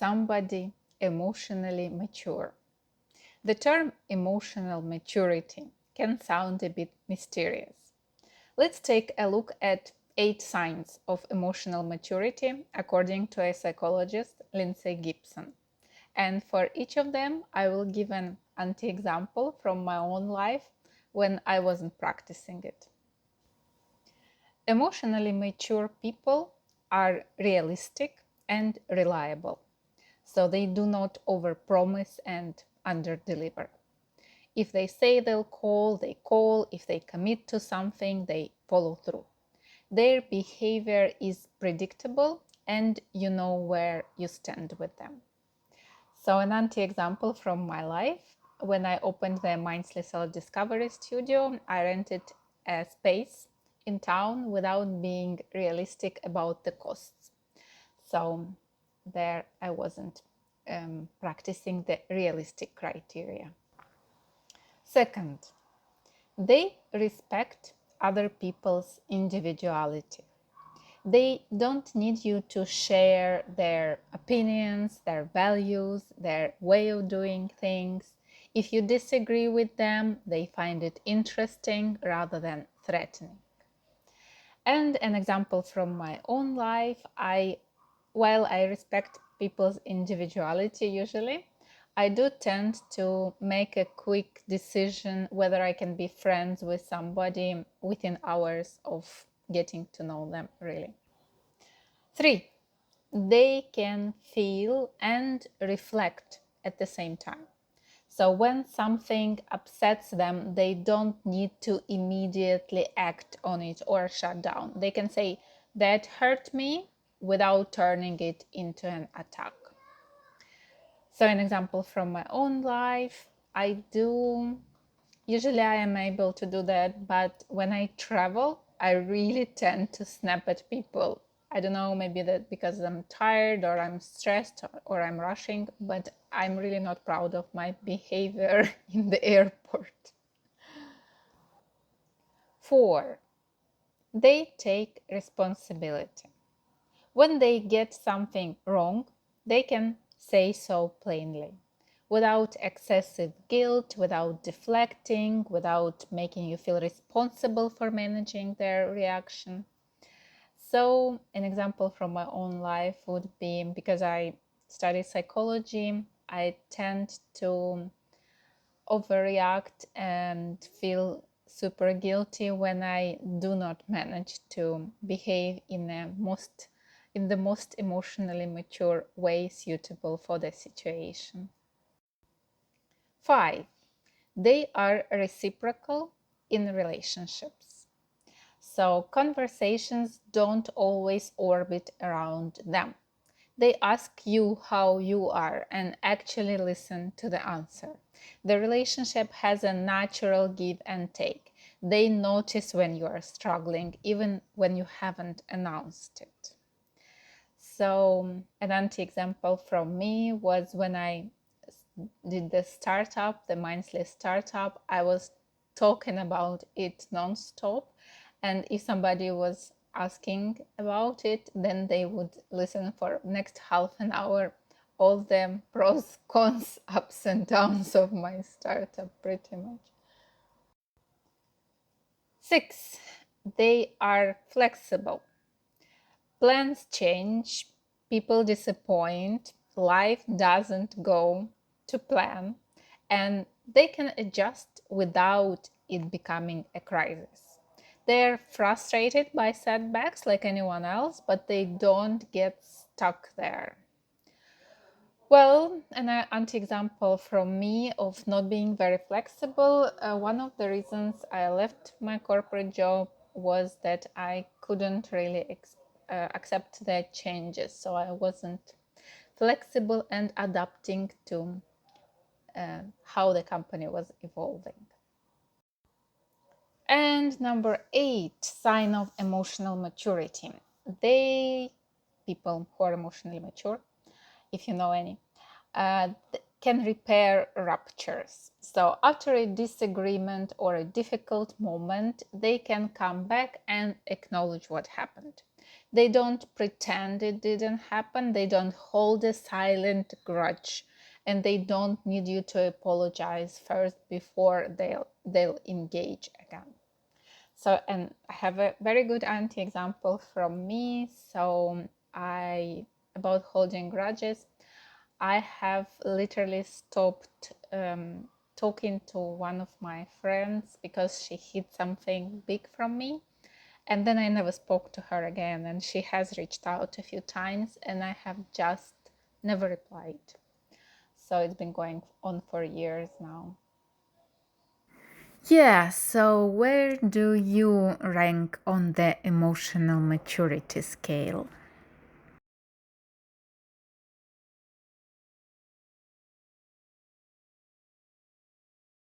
somebody emotionally mature. The term emotional maturity can sound a bit mysterious. Let's take a look at 8 signs of emotional maturity according to a psychologist, Lindsay Gibson. And for each of them, I will give an anti-example from my own life when I wasn't practicing it. Emotionally mature people are realistic and reliable, so they do not overpromise and underdeliver. If they say they'll call, they call. If they commit to something, they follow through. Their behavior is predictable and you know where you stand with them. So an anti-example from my life, when I opened the Mindsley Self-Discovery Studio, I rented a space in town without being realistic about the costs. So there I wasn't practicing the realistic criteria. Second, they respect other people's individuality. They don't need you to share their opinions, their values, their way of doing things. If you disagree with them, they find it interesting rather than threatening. And an example from my own life, while I respect people's individuality usually, I do tend to make a quick decision whether I can be friends with somebody within hours of getting to know them, really. 3, they can feel and reflect at the same time. So when something upsets them, they don't need to immediately act on it or shut down. They can say, that hurt me, without turning it into an attack. So an example from my own life, usually I am able to do that, but when I travel, I really tend to snap at people. I don't know, maybe that because I'm tired or I'm stressed or I'm rushing, but I'm really not proud of my behavior in the airport. 4, they take responsibility. When they get something wrong, they can say so plainly, without excessive guilt, without deflecting, without making you feel responsible for managing their reaction. So an example from my own life would be, because I study psychology, I tend to overreact and feel super guilty when I do not manage to behave in the most emotionally mature way suitable for the situation. 5, they are reciprocal in relationships. So conversations don't always orbit around them. They ask you how you are and actually listen to the answer. The relationship has a natural give and take. They notice when you are struggling, even when you haven't announced it. So an anti-example from me was when I did the startup, the Mindsley startup. I was talking about it non-stop, and if somebody was asking about it, then they would listen for next half an hour all the pros, cons, ups and downs of my startup, pretty much. 6, they are flexible. Plans change, people disappoint, life doesn't go to plan, and they can adjust without it becoming a crisis. They're frustrated by setbacks like anyone else, but they don't get stuck there. Well, an anti-example from me of not being very flexible, one of the reasons I left my corporate job was that I couldn't really accept the changes. So I wasn't flexible and adapting to how the company was evolving. And number 8, sign of emotional maturity. People who are emotionally mature, if you know any, can repair ruptures. So after a disagreement or a difficult moment, they can come back and acknowledge what happened. They don't pretend it didn't happen. They don't hold a silent grudge, and they don't need you to apologize first before they'll engage again. So, and I have a very good anti-example from me. So I about holding grudges, I have literally stopped talking to one of my friends because she hid something big from me. And then I never spoke to her again. And she has reached out a few times and I have just never replied. So it's been going on for years now. Yeah, so where do you rank on the emotional maturity scale?